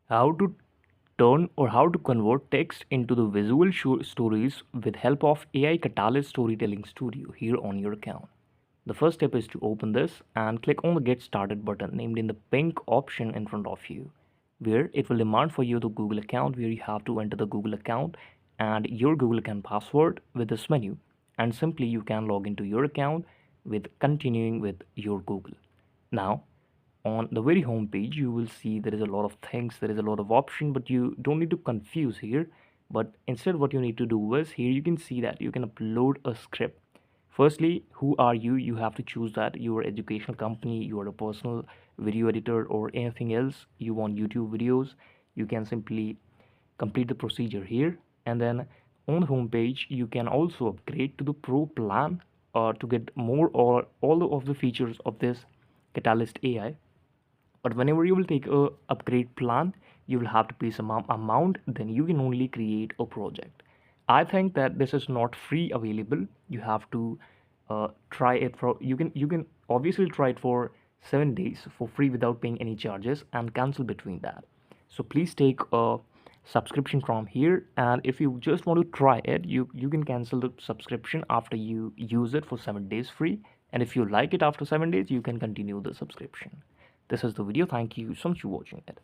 How to turn or how to convert text into the visual stories with help of AI Catalyst Storytelling Studio here on your account. The first step is to open this and click on the Get Started button named in the pink option in front of you, where it will demand for you the Google account, where you have to enter the Google account and your Google account password with this menu, and simply you can log into your account with continuing with your Google. Now, on the very home page, you will see there is a lot of things, there is a lot of option, but you don't need to confuse here. But instead, what you need to do is here you can see that you can upload a script. Firstly, who are you? You have to choose that you are educational company, you are a personal video editor, or anything else. You want YouTube videos, you can simply complete the procedure here. And then on the home page, you can also upgrade to the pro plan to get more or all of the features of this Catalyst AI. But whenever you will take a upgrade plan, you will have to pay some amount, then you can only create a project. I think that this is not free available. You have to try it for, you can obviously try it for 7 days for free without paying any charges and cancel between that. So please take a subscription from here, and if you just want to try it, you can cancel the subscription after you use it for 7 days free. And if you like it after 7 days, you can continue the subscription. This is the video. Thank you so much for watching it.